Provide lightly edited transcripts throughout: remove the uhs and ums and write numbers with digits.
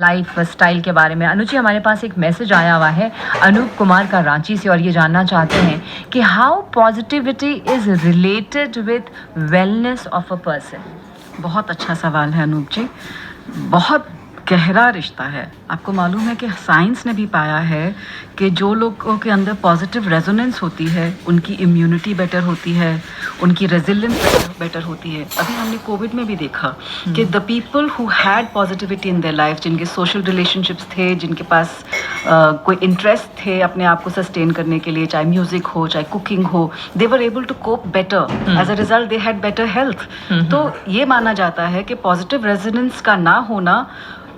Life style के बारे में। अनु जी, हमारे पास एक मैसेज आया हुआ है अनूप कुमार का रांची से, और ये जानना चाहते हैं कि how positivity is related with wellness of a person. बहुत अच्छा सवाल है अनूप जी, बहुत गहरा रिश्ता है। आपको मालूम है कि साइंस ने भी पाया है कि जो लोगों के अंदर पॉजिटिव रेजोनेंस होती है उनकी इम्यूनिटी बेटर होती है, उनकी रेजिलियंस बेटर होती है। अभी हमने कोविड में भी देखा कि the people who had positivity in their life, जिनके सोशल रिलेशनशिप्स थे, जिनके पास कोई इंटरेस्ट थे अपने आप को सस्टेन करने के लिए, चाहे म्यूजिक हो चाहे कुकिंग हो, they were able to cope better. As a result they had better health. तो ये माना जाता है कि पॉजिटिव रेजोनेंस का ना होना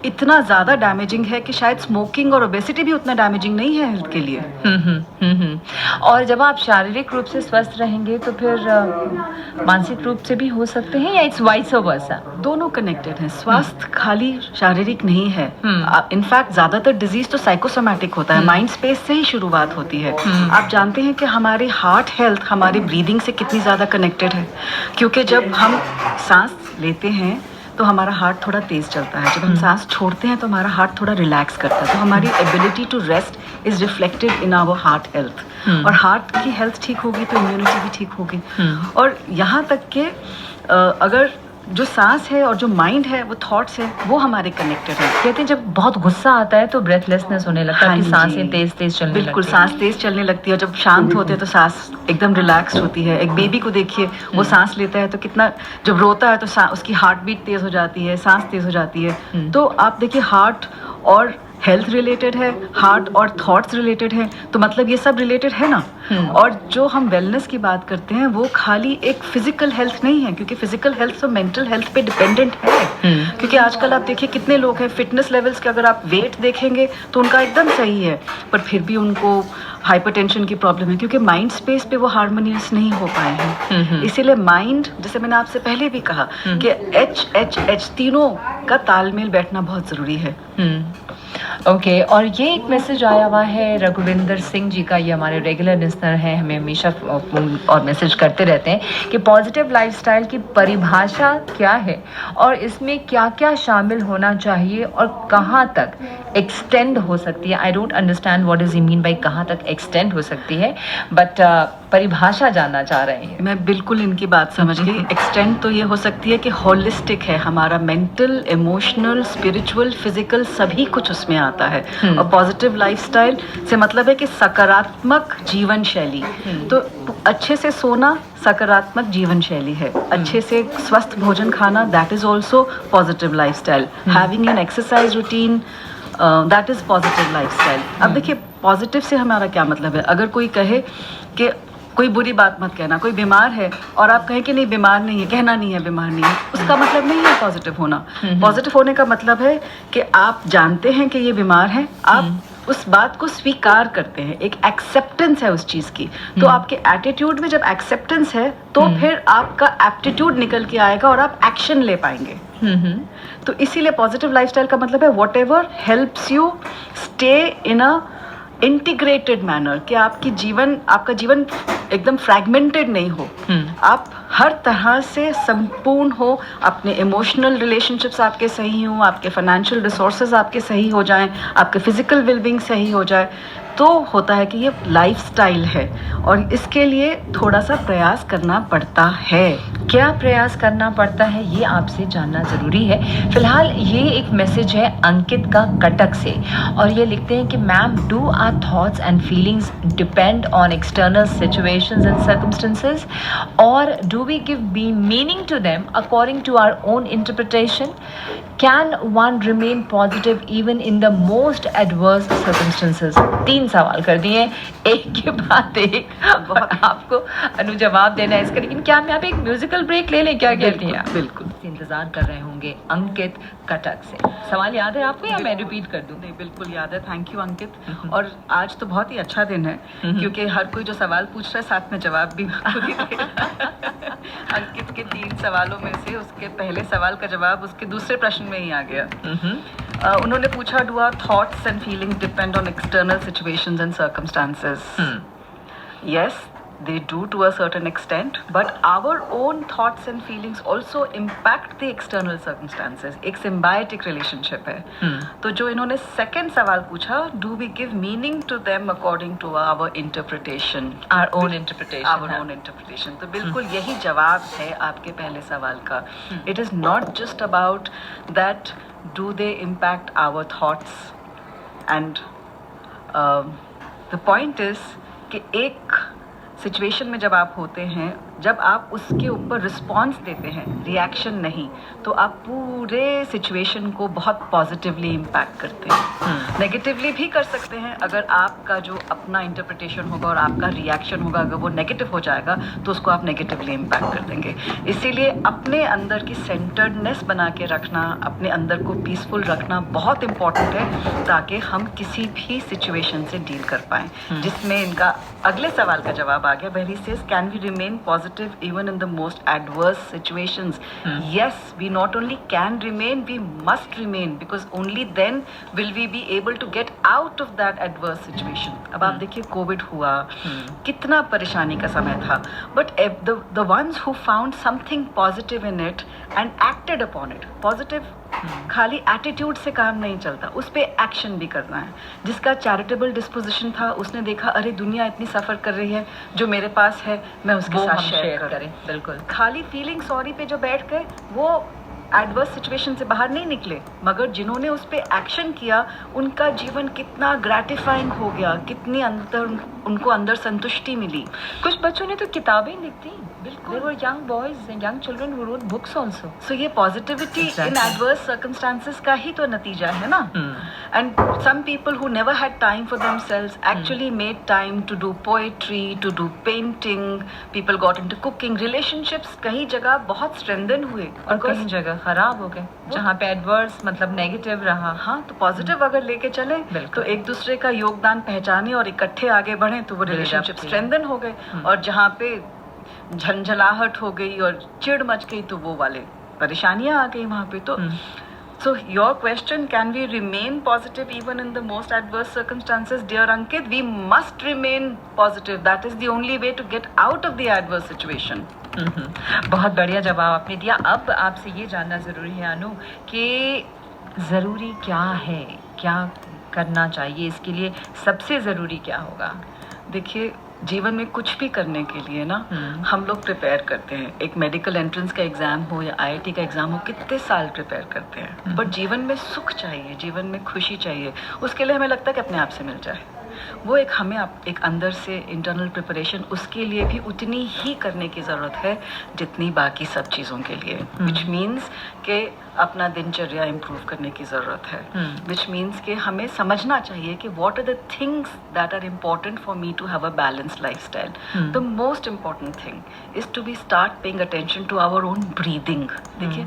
इतना ज़्यादा डैमेजिंग है कि शायद स्मोकिंग और ओबेसिटी भी उतना डैमेजिंग नहीं है हेल्थ के लिए। और जब आप शारीरिक रूप से स्वस्थ रहेंगे तो फिर मानसिक रूप से भी हो सकते हैं, या इट्स वाइस वर्सा? दोनों कनेक्टेड हैं। स्वास्थ्य खाली शारीरिक नहीं है। इनफैक्ट ज़्यादातर डिजीज तो साइकोसोमैटिक होता है, माइंड स्पेस से ही शुरुआत होती है। आप जानते हैं कि हमारी हार्ट हेल्थ हमारी ब्रीदिंग से कितनी ज़्यादा कनेक्टेड है, क्योंकि जब हम सांस लेते हैं तो हमारा हार्ट थोड़ा तेज चलता है, जब हम सांस छोड़ते हैं तो हमारा हार्ट थोड़ा रिलैक्स करता है। तो हमारी ability to rest is reflected in our heart health, और हार्ट की हेल्थ ठीक होगी तो इम्यूनिटी भी ठीक होगी। और यहाँ तक कि अगर जो सांस है और जो माइंड है, वो थॉट्स है, वो हमारे कनेक्टेड है। कहते हैं जब बहुत गुस्सा आता है तो ब्रेथलेसनेस होने लगता है, कि सांसें तेज तेज चलने लगती है। बिल्कुल, सांस तेज चलने लगती है। जब शांत होते हैं तो सांस एकदम रिलैक्स होती है। एक बेबी को देखिए, वो सांस लेता है तो कितना, जब रोता है तो उसकी हार्ट बीट तेज हो जाती है, सांस तेज हो जाती है। तो आप देखिए, हार्ट और हेल्थ रिलेटेड है, हार्ट और थॉट्स रिलेटेड है, तो मतलब ये सब रिलेटेड है ना। और जो हम वेलनेस की बात करते हैं वो खाली एक फिजिकल हेल्थ नहीं है, क्योंकि फिजिकल हेल्थ तो मेंटल हेल्थ पे डिपेंडेंट है। क्योंकि आजकल आप देखिए कितने लोग हैं, फिटनेस लेवल्स के अगर आप वेट देखेंगे तो उनका एकदम सही है, पर फिर भी उनको हाइपरटेंशन की प्रॉब्लम है, क्योंकि माइंड स्पेस पे वो हार्मोनियस नहीं हो पाए हैं। इसीलिए माइंड, जैसे मैंने आपसे पहले भी कहा कि एच तीनों का तालमेल बैठना बहुत ज़रूरी है। ओके, और ये एक मैसेज आया हुआ है रघुविंदर सिंह जी का, ये हमारे रेगुलर लिसनर हैं, हमें हमेशा और मैसेज करते रहते हैं कि पॉजिटिव लाइफस्टाइल की परिभाषा क्या है और इसमें क्या क्या शामिल होना चाहिए और कहाँ तक एक्सटेंड हो सकती है। I don't understand what is mean by कहाँ तक एक्सटेंड हो सकती है, बट परिभाषा जानना चाह रहे हैं। मैं बिल्कुल इनकी बात समझ गई। एक्सटेंड तो ये हो सकती है कि होलिस्टिक है, हमारा मेंटल, इमोशनल, स्पिरिचुअल, फिजिकल सभी कुछ उसमें आता है। और पॉजिटिव लाइफस्टाइल से मतलब है कि सकारात्मक जीवन शैली। तो अच्छे से सोना सकारात्मक जीवन शैली है, अच्छे से स्वस्थ भोजन खाना, that is also positive lifestyle. Having an exercise routine, that is positive lifestyle. अब देखिए, पॉजिटिव से हमारा क्या मतलब है। अगर कोई कहे कि कोई बुरी बात मत कहना, कोई बीमार है और आप कहें कि नहीं बीमार नहीं है, कहना नहीं है बीमार नहीं है, उसका मतलब नहीं है पॉजिटिव होना। पॉजिटिव होने का मतलब है कि आप जानते हैं कि ये बीमार है, आप उस बात को स्वीकार करते हैं, एक एक्सेप्टेंस है उस चीज़ की। तो आपके एटीट्यूड में जब एक्सेप्टेंस है तो फिर आपका एप्टीट्यूड निकल के आएगा और आप एक्शन ले पाएंगे। तो इसीलिए पॉजिटिव लाइफस्टाइल का मतलब है what ever helps you stay in a integrated manner, कि आपका जीवन एकदम फ्रैगमेंटेड नहीं हो, आप हर तरह से संपूर्ण हो, अपने इमोशनल रिलेशनशिप्स आपके सही हों, आपके फाइनेंशियल रिसोर्सेज आपके सही हो जाएं, आपके फिजिकल वेलबींग सही हो जाए, तो होता है कि ये लाइफस्टाइल है। और इसके लिए थोड़ा सा प्रयास करना पड़ता है। क्या प्रयास करना पड़ता है ये आपसे जानना ज़रूरी है। फिलहाल ये एक मैसेज है अंकित का कटक से, और ये लिखते हैं कि ma'am, do our thoughts and feelings depend on external situations and circumstances, और do we give meaning to them according to our own interpretation? Can one remain positive even in the most adverse circumstances? 3 सवाल कर दिए एक के बाद एक, आपको अनु जवाब देना है इसका। लेकिन क्या मैं आप एक म्यूजिकल ब्रेक ले लें, क्या कहती हैं? बिल्कुल इंतजार कर रहे होंगे अंकित कटक से। सवाल याद है आपको या मैं रिपीट कर दूं? नहीं, बिल्कुल याद है। थैंक यू अंकित। और आज तो बहुत ही अच्छा दिन है, क्योंकि हर कोई जो सवाल पूछ रहा है साथ में जवाब भी खुद ही देगा। अंकित के 3 सवालों में से उसके पहले सवाल का जवाब उसके दूसरे प्रश्न में ही आ गया। उन्होंने पूछा, do our thoughts and feelings depend on external situations and circumstances? Yes, they do to a certain extent, but our own thoughts and feelings also impact the external circumstances. एक symbiotic relationship है. तो जो इन्होंने second सवाल पूछा, do we give meaning to them according to our interpretation? Our own interpretation. Our own interpretation. तो बिल्कुल यही जवाब है आपके पहले सवाल का. It is not just about that do they impact our thoughts, and the point is कि एक सिचुएशन में जब आप होते हैं, जब आप उसके ऊपर रिस्पॉन्स देते हैं, रिएक्शन नहीं, तो आप पूरे सिचुएशन को बहुत पॉजिटिवली इम्पैक्ट करते हैं. नेगेटिवली भी कर सकते हैं. अगर आपका जो अपना इंटरप्रिटेशन होगा और आपका रिएक्शन होगा, अगर वो नेगेटिव हो जाएगा तो उसको आप नेगेटिवली इम्पैक्ट कर देंगे. इसीलिए अपने अंदर की सेंटर्डनेस बना के रखना, अपने अंदर को पीसफुल रखना बहुत इम्पॉर्टेंट है, ताकि हम किसी भी सिचुएशन से डील कर पाएँ. जिसमें इनका अगले सवाल का जवाब आ गया, where he says, can we remain positive even in the most adverse situations? Yes, we not only can remain, we must remain, because only then will we be able to get out of that adverse situation. अब आप देखिए Covid हुआ, कितना परेशानी का समय था, but the ones who found something positive in it and acted upon it, positive खाली एटीट्यूड से काम नहीं चलता, उस पर एक्शन भी करना है. जिसका चैरिटेबल डिस्पोजिशन था, उसने देखा अरे दुनिया इतनी सफ़र कर रही है, जो मेरे पास है मैं उसके साथ शेयर करें. बिल्कुल. खाली फीलिंग सॉरी पे जो बैठ गए, वो एडवर्स सिचुएशन से बाहर नहीं निकले, मगर जिन्होंने उस पर एक्शन किया, उनका जीवन कितना ग्रेटिफाइंग हो गया, कितनी अंदर उनको अंदर संतुष्टि मिली. कुछ बच्चों ने तो किताबें लिख दी. बिल्कुल. There were young boys and young children who wrote books also. So ये पॉजिटिविटी इन एडवर्स सर्कमस्टांसेस का ही तो नतीजा है ना. And some people who never had time for themselves actually made time to do poetry, to do painting. People got into cooking. Relationships कई जगह बहुत strengthen हुए और कई जगह खराब हो गए, जहाँ पे एडवर्स मतलब नेगेटिव रहा. हाँ, तो पॉजिटिव अगर लेके चले तो एक दूसरे का योगदान पहचाने और इकट्ठे आगे बढ़े, तो वो रिलेशनशिप स्ट्रेंथन हो गए. और जहाँ पे झंझलाहट हो गई और चिढ़ मच गई, तो वो वाले परेशानियां आ गई वहाँ पे. तो so your question, can we remain positive even in the most adverse circumstances? Dear Ankit, we must remain positive. That is the only way to get out of the adverse situation. बहुत बढ़िया जवाब आपने दिया. अब आपसे ये जानना ज़रूरी है अनु कि ज़रूरी क्या है, क्या करना चाहिए, इसके लिए सबसे ज़रूरी क्या होगा? देखिए, जीवन में कुछ भी करने के लिए ना हम लोग प्रिपेयर करते हैं. एक मेडिकल एंट्रेंस का एग्ज़ाम हो या IIT का एग्ज़ाम हो, कितने साल प्रिपेयर करते हैं. बट जीवन में सुख चाहिए, जीवन में खुशी चाहिए, उसके लिए हमें लगता है कि अपने आप से मिल जाए. वो एक हमें एक अंदर से इंटरनल प्रिपरेशन, उसके लिए भी उतनी ही करने की ज़रूरत है जितनी बाकी सब चीज़ों के लिए. विच मीन्स कि अपना दिनचर्या इम्प्रूव करने की ज़रूरत है. विच मीन्स कि हमें समझना चाहिए कि what are the things that are important for me to have a balanced lifestyle. The most important thing is to be start paying attention to our own breathing. देखिए,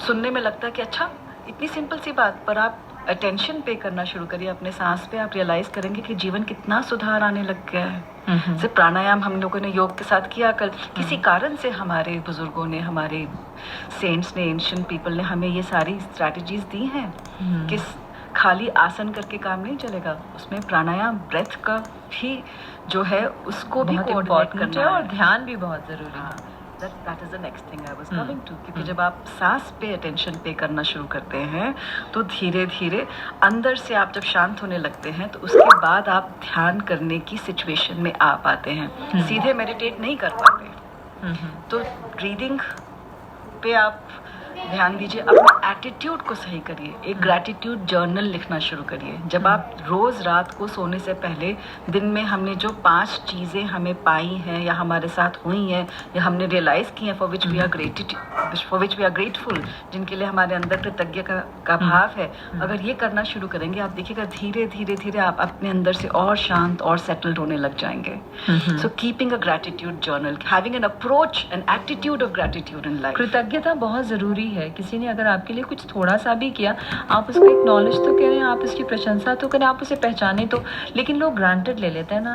सुनने में लगता है कि अच्छा इतनी सिंपल सी बात, पर आप अटेंशन पे करना शुरू करिए अपने सांस पे, आप रियलाइज़ करेंगे कि जीवन कितना सुधार आने लग गया है. जैसे प्राणायाम हम लोगों ने योग के साथ किया, कल किसी कारण से हमारे बुजुर्गों ने, हमारे सेंट्स ने, एंशिएंट पीपल ने हमें ये सारी स्ट्रैटेजीज दी हैं कि खाली आसन करके काम नहीं चलेगा, उसमें प्राणायाम, ब्रेथ का भी जो है उसको भी कोऑर्डिनेट करना है, और ध्यान भी बहुत ज़रूरी है. That is the next thing I was coming to. क्योंकि जब आप सांस पे अटेंशन पे करना शुरू करते हैं, तो धीरे धीरे अंदर से आप जब शांत होने लगते हैं, तो उसके बाद आप ध्यान करने की सिचुएशन में आ पाते हैं. सीधे मेडिटेट नहीं कर पाते. तो ब्रीदिंग पे आप ध्यान दीजिए, अपना एटीट्यूड को सही करिए. एक ग्रैटिट्यूड जर्नल लिखना शुरू करिए. जब आप रोज़ रात को सोने से पहले दिन में हमने जो 5 चीज़ें हमें पाई हैं या हमारे साथ हुई हैं या हमने रियलाइज़ की हैं, for which we are grateful, जिनके लिए हमारे अंदर कृतज्ञ का भाव है, अगर ये करना शुरू करेंगे, आप देखिएगा धीरे धीरे धीरे आप अपने अंदर से और शांत और सेटल्ड होने लग जाएंगे. So keeping a gratitude journal, having an approach, an attitude of gratitude in life. कृतज्ञता बहुत ज़रूरी है. किसी ने अगर आपके लिए कुछ थोड़ा सा भी किया, आप उसको एक्नॉलेज तो करें, आप उसकी प्रशंसा तो करें, आप उसे पहचाने तो. लेकिन लोग ग्रांटेड ले लेते हैं ना.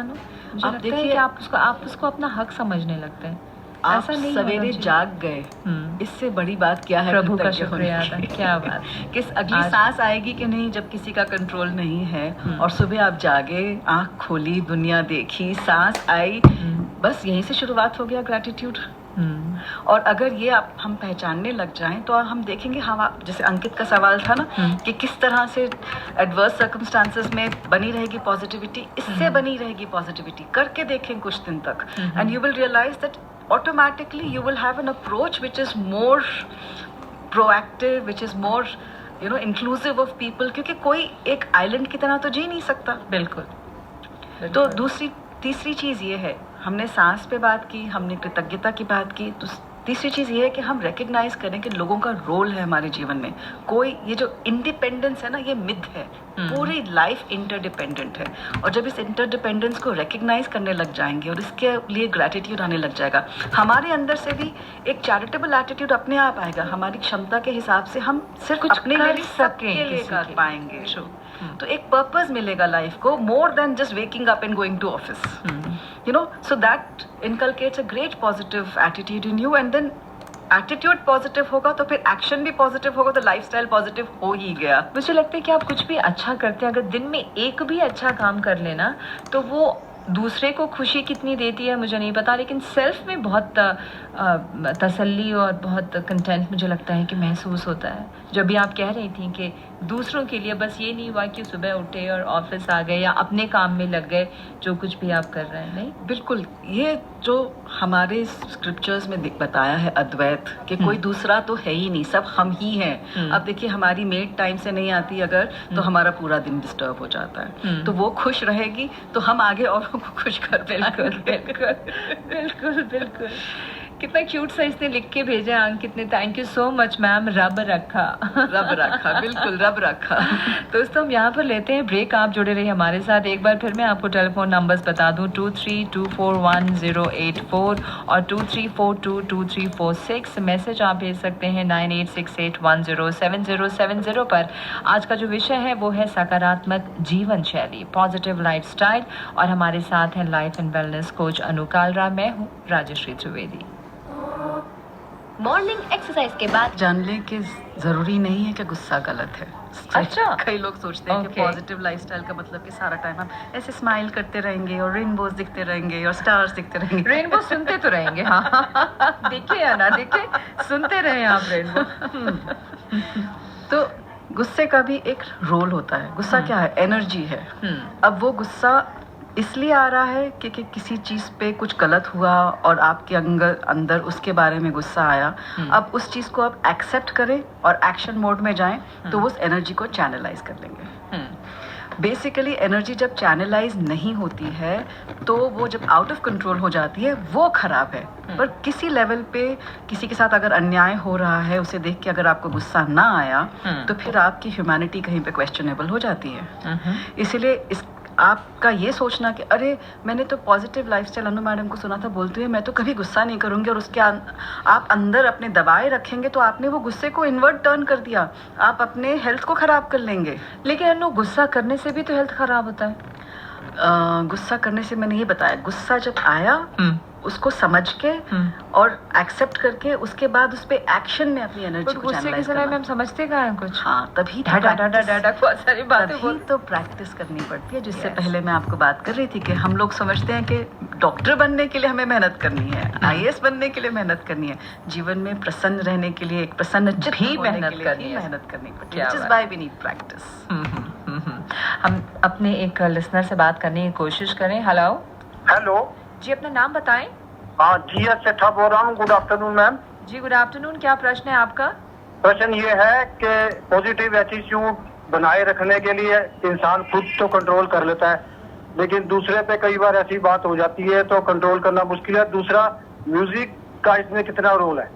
आप देखिए, आप उसको अपना हक समझने लगते हैं. आप सवेरे जाग गए, इससे बड़ी बात क्या है? प्रभु का शुक्रिया अदा. क्या बात. किस अगली सांस आएगी कि नहीं, जब किसी का कंट्रोल नहीं है. और सुबह आप जागे, आंख खोली, दुनिया देखी, सांस आई, बस यहीं से शुरुआत हो गया ग्रैटिट्यूड। और अगर ये हम पहचानने लग जाएं तो हम देखेंगे, हम जैसे अंकित का सवाल था ना कि किस तरह से एडवर्स सर्कमस्टांसेस में बनी रहेगी पॉजिटिविटी, इससे बनी रहेगी पॉजिटिविटी। करके देखें कुछ दिन तक, and you will realize that automatically you will have an approach which is more proactive, which is more inclusive of people, क्योंकि कोई एक आइलैंड की तरह तो जी नहीं सकता। बिल्कुल। तो तीसरी चीज़ ये है, हमने सांस पे बात की, हमने कृतज्ञता की बात की, तो तीसरी चीज़ ये है कि हम रिकग्नाइज करें कि लोगों का रोल है हमारे जीवन में। कोई ये जो इंडिपेंडेंस है ना, ये मिथ है। पूरी लाइफ इंटरडिपेंडेंट है, और जब इस इंटरडिपेंडेंस को रिकग्नाइज करने लग जाएंगे और इसके लिए ग्रैटिट्यूड आने लग जाएगा, हमारे अंदर से भी एक चैरिटेबल एटीट्यूड अपने आप आएगा। हमारी क्षमता के हिसाब से हम सिर्फ कुछ अपने कर लिए सकें, सबके लिए किसी कर के। पाएंगे। तो एक पर्पस मिलेगा लाइफ को, more than just waking up and going to office, so that inculcates a great positive attitude in you, and then attitude positive होगा तो फिर एक्शन भी पॉजिटिव होगा, तो लाइफस्टाइल पॉजिटिव हो ही गया। मुझे लगता है कि आप कुछ भी अच्छा करते हैं, अगर दिन में एक भी अच्छा काम कर लेना, तो वो दूसरे को खुशी कितनी देती है मुझे नहीं पता, लेकिन सेल्फ में बहुत तसल्ली और बहुत कंटेंट मुझे लगता है कि महसूस होता है। जब भी आप कह रही थी कि दूसरों के लिए बस ये नहीं हुआ कि सुबह उठे और ऑफिस आ गए या अपने काम में लग गए, जो कुछ भी आप कर रहे हैं। नहीं, बिल्कुल, ये जो हमारे स्क्रिप्चर्स में बताया है अद्वैत, कि कोई दूसरा तो है ही नहीं, सब हम ही हैं। अब देखिए, हमारी मेड टाइम से नहीं आती अगर, तो हमारा पूरा दिन डिस्टर्ब हो जाता है। तो वो खुश रहेगी तो हम आगे औरों को खुश कर बिल्कुल बिल्कुल बिल्कुल बिल्कुल। कितना क्यूट सा इसने लिख के भेजा अंकित ने, thank you so much ma'am, रब रखा। रब रखा, बिल्कुल रब रखा। दोस्तों, हम यहाँ पर लेते हैं ब्रेक, आप जुड़े रहिए हमारे साथ। एक बार फिर मैं आपको टेलीफोन नंबर्स बता दूं, 23241084 और 23422346। मैसेज आप भेज सकते हैं 9868107070 पर। आज का जो विषय है वो है सकारात्मक जीवन शैली, पॉजिटिव लाइफस्टाइल, और हमारे साथ हैं लाइफ एंड वेलनेस कोच अनु कालरा। मैं हूँ राजश्री त्रिवेदी। मॉर्निंग एक्सरसाइज के बाद जान लें कि जरूरी नहीं है कि गुस्सा गलत है। अच्छा। कई लोग सोचते हैं कि पॉजिटिव लाइफस्टाइल का मतलब कि सारा टाइम हम ऐसे स्माइल करते रहेंगे और रेनबोज दिखते रहेंगे और स्टार्स दिखते रहेंगे। रेनबो सुनते तो रहेंगे, हाँ देखे या ना देखे, सुनते रहे आप रेनबो। तो गुस्से का भी एक रोल होता है। गुस्सा क्या है? एनर्जी है। अब वो गुस्सा इसलिए आ रहा है कि किसी चीज़ पे कुछ गलत हुआ और आपके अंदर उसके बारे में गुस्सा आया। अब उस चीज़ को आप एक्सेप्ट करें और एक्शन मोड में जाएं, तो उस एनर्जी को चैनलाइज कर लेंगे। बेसिकली एनर्जी जब चैनलाइज नहीं होती है तो वो जब आउट ऑफ कंट्रोल हो जाती है, वो खराब है। पर किसी लेवल पे किसी के साथ अगर अन्याय हो रहा है, उसे देख के अगर आपको गुस्सा ना आया, तो फिर आपकी ह्यूमैनिटी कहीं पे क्वेश्चनेबल हो जाती है। इसीलिए आपका ये सोचना कि अरे मैंने तो पॉजिटिव लाइफस्टाइल अनु मैडम को सुना था बोलते हुए, मैं तो कभी गुस्सा नहीं करूंगी, और उसके आप अंदर अपने दबाए रखेंगे तो आपने वो गुस्से को इन्वर्ट टर्न कर दिया, आप अपने हेल्थ को खराब कर लेंगे। लेकिन अनु, गुस्सा करने से भी तो हेल्थ खराब होता है। गुस्सा करने से मैंने ये बताया, गुस्सा जब आया उसको समझ के और एक्सेप्ट करके उसके बाद उस पे एक्शन में अपनी एनर्जी को गुस्से के समय में हम समझते कहाँ हैं कुछ। हाँ, तभी तो प्रैक्टिस करनी पड़ती है। जिससे पहले मैं आपको बात कर रही थी कि हम लोग समझते हैं कि डॉक्टर बनने के लिए हमें मेहनत करनी है, IAS बनने के लिए मेहनत करनी है, जीवन में प्रसन्न रहने के लिए, एक प्रसन्न चित्त भी होने मेहनत के लिए करनी भी है। मेहनत करनी पड़ती है। Which is why we need practice। हम अपने एक लिसनर से बात करने की कोशिश करें। हेलो जी, अपना नाम बताएं। हाँ जी, सेठा बोल रहा हूँ। Good afternoon ma'am. जी गुड आफ्टरनून, क्या प्रश्न है आपका? प्रश्न ये है कि पॉजिटिव एटीट्यूड बनाए रखने के लिए इंसान खुद तो कंट्रोल कर लेता है, लेकिन दूसरे पे कई बार ऐसी बात हो जाती है तो कंट्रोल करना मुश्किल है। दूसरा, म्यूजिक का इसमें कितना रोल है?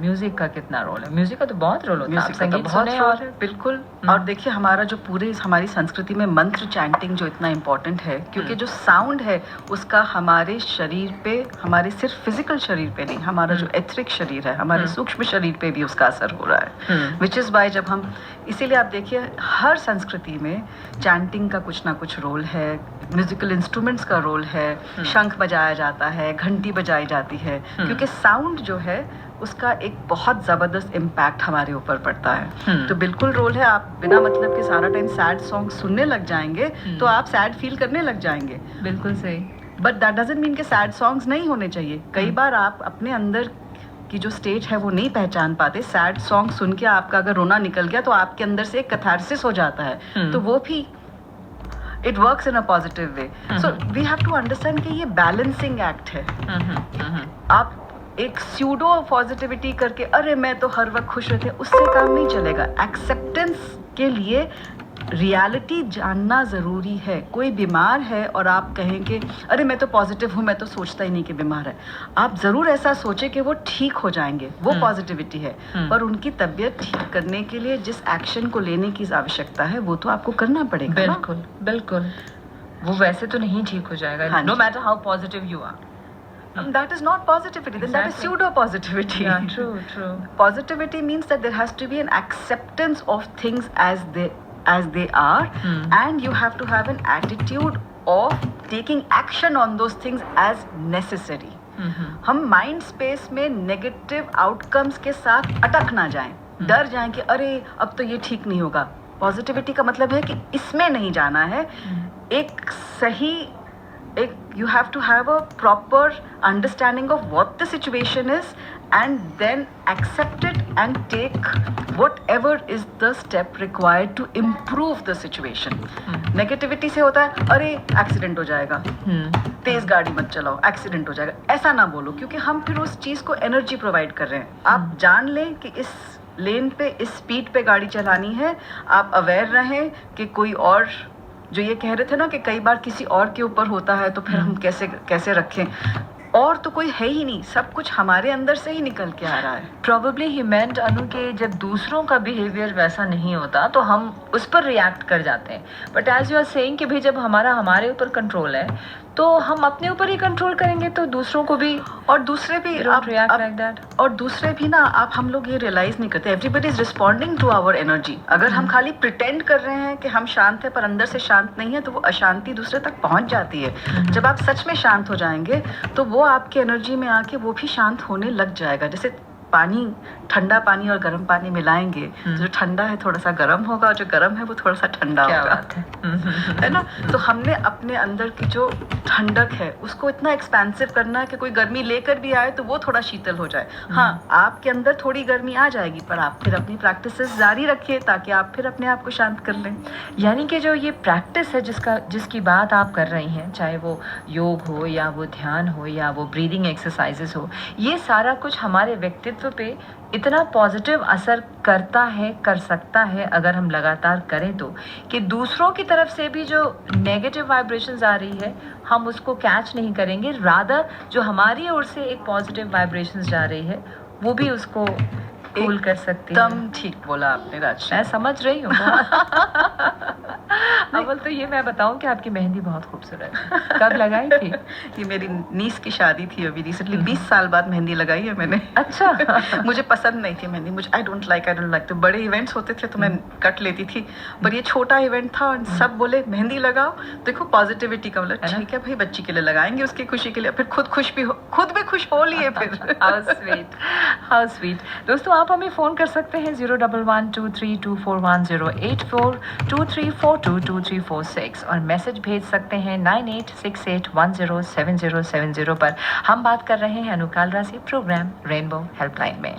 म्यूजिक का कितना रोल है? म्यूजिक का तो बहुत रोल होता है। म्यूजिक का तो बहुत रोल है, बिल्कुल। और देखिए, हमारा जो हमारी संस्कृति में मंत्र चैंटिंग जो इतना इम्पोर्टेंट है, क्योंकि जो साउंड है उसका हमारे शरीर पे, हमारे सिर्फ फिजिकल शरीर पे नहीं, हमारा जो एथरिक शरीर है, हमारे सूक्ष्म शरीर पे भी उसका असर हो रहा है। विच इज़ वाई जब हम, इसीलिए आप देखिए हर संस्कृति में चैंटिंग का कुछ ना कुछ रोल है, म्यूजिकल इंस्ट्रूमेंट्स का रोल है, शंख बजाया जाता है, घंटी बजाई जाती है, क्योंकि साउंड जो है उसका एक बहुत ज़बरदस्त इम्पैक्ट हमारे ऊपर पड़ता है। तो बिल्कुल रोल है। आप बिना मतलब के सारा टाइम सैड सॉन्ग सुनने लग जाएंगे तो आप सैड फील करने लग जाएंगे। बिल्कुल सही। बट दैट डजंट मीन कि सैड सॉन्ग्स नहीं होने चाहिए. कई बार आप अपने अंदर की जो स्टेट है वो नहीं पहचान पाते. सैड सॉन्ग सुन के आपका अगर रोना निकल गया तो आपके अंदर से एक कैथारसिस हो जाता है. तो वो भी it works in a positive way. So we have to understand कि ये बैलेंसिंग एक्ट है. आप एक स्यूडो पॉजिटिविटी करके अरे मैं तो हर वक्त खुश रहते, उससे काम नहीं चलेगा. एक्सेप्टेंस के लिए रियलिटी जानना ज़रूरी है. कोई बीमार है और आप कहें कि अरे मैं तो पॉजिटिव हूँ, मैं तो सोचता ही नहीं कि बीमार है. आप ज़रूर ऐसा सोचें कि वो ठीक हो जाएंगे, वो पॉजिटिविटी है. पर उनकी तबीयत ठीक करने के लिए जिस एक्शन को लेने की आवश्यकता है वो तो आपको करना पड़ेगा. बिल्कुल बिल्कुल. वो वैसे तो नहीं ठीक हो जाएगा, no matter how positive you are. That is not positivity, then that is pseudo positivity. Yeah, true, true. Positivity means that there has to be an acceptance of things as they are, and you have to have an attitude of taking action on those things as necessary. हम mind space में negative outcomes के साथ अटक ना जाएं, डर जाएं कि अरे अब तो ये ठीक नहीं होगा. पॉजिटिविटी का मतलब है कि इसमें नहीं जाना है. एक सही you have to have a proper understanding of what the situation is and then accept it and take whatever is the step required to improve the situation. Negativity से होता है अरे एक्सीडेंट हो जाएगा, तेज गाड़ी मत चलाओ, एक्सीडेंट हो जाएगा. ऐसा ना बोलो, क्योंकि हम फिर उस चीज़ को एनर्जी प्रोवाइड कर रहे हैं. आप जान लें कि इस लेन पे इस स्पीड पे गाड़ी चलानी है. आप अवेयर रहें कि कोई और जो ये कह रहे थे ना कि कई बार किसी और के ऊपर होता है तो फिर हम कैसे रखें. और तो कोई है ही नहीं, सब कुछ हमारे अंदर से ही निकल के आ रहा है. प्रॉबेबली ही मेंट अनु के जब दूसरों का बिहेवियर वैसा नहीं होता तो हम उस पर रिएक्ट कर जाते हैं. But as you are saying कि भाई जब हमारे ऊपर कंट्रोल है तो हम अपने ऊपर ही कंट्रोल करेंगे तो दूसरों को भी और दूसरे भी और दूसरे भी ना आप हम लोग ये रियलाइज नहीं करते. Everybody is responding to our energy. अगर हम खाली प्रिटेंड कर रहे हैं कि हम शांत है पर अंदर से शांत नहीं है तो वो अशांति दूसरे तक पहुंच जाती है. जब आप सच में शांत हो जाएंगे तो वो आपके एनर्जी में आके वो भी शांत होने लग जाएगा. जैसे पानी, ठंडा पानी और गर्म पानी मिलाएंगे तो जो ठंडा है थोड़ा सा गर्म होगा और जो गर्म है वो थोड़ा सा ठंडा होगा. है ना. तो हमने अपने अंदर की जो ठंडक है उसको इतना एक्सपेंसिव करना है कि कोई गर्मी लेकर भी आए तो वो थोड़ा शीतल हो जाए. हाँ, आपके अंदर थोड़ी गर्मी आ जाएगी पर आप फिर अपनी प्रैक्टिसेस जारी रखिए ताकि आप फिर अपने आप को शांत कर लें. यानी कि जो ये प्रैक्टिस है जिसकी बात आप कर रही हैं, चाहे वो योग हो या वो ध्यान हो या वो ब्रीदिंग एक्सरसाइजेस हो, ये सारा कुछ हमारे व्यक्तित्व पे इतना पॉजिटिव असर कर सकता है अगर हम लगातार करें तो, कि दूसरों की तरफ से भी जो नेगेटिव वाइब्रेशंस आ रही है हम उसको कैच नहीं करेंगे. रादर जो हमारी ओर से एक पॉजिटिव वाइब्रेशंस जा रही है वो भी उसको कूल कर सकती है. एकदम ठीक बोला आपने राज. मैं समझ रही हूँ. अव्वल तो ये मैं बताऊं कि आपकी मेहंदी बहुत खूबसूरत है. कब लगाई थी? ये मेरी नीस की शादी थी अभी रिसेंटली. 20 साल बाद मेहंदी लगाई है मैंने. अच्छा. मुझे पसंद नहीं थी मेहंदी. मुझे आई डोंट लाइक. तो बड़े इवेंट्स होते थे तो मैं कट लेती थी, पर ये छोटा इवेंट था और सब बोले मेहंदी लगाओ. देखो पॉजिटिविटी का मतलब ठीक है भाई, बच्ची के लिए लगाएंगे, उसकी खुशी के लिए. फिर खुद भी खुश हो लिए फिर. How sweet. दोस्तों आप हमें फ़ोन कर सकते हैं 01123241084 23422346 और मैसेज भेज सकते हैं 9868107070 पर. हम बात कर रहे हैं अनु कालरा से प्रोग्राम रेनबो हेल्पलाइन में.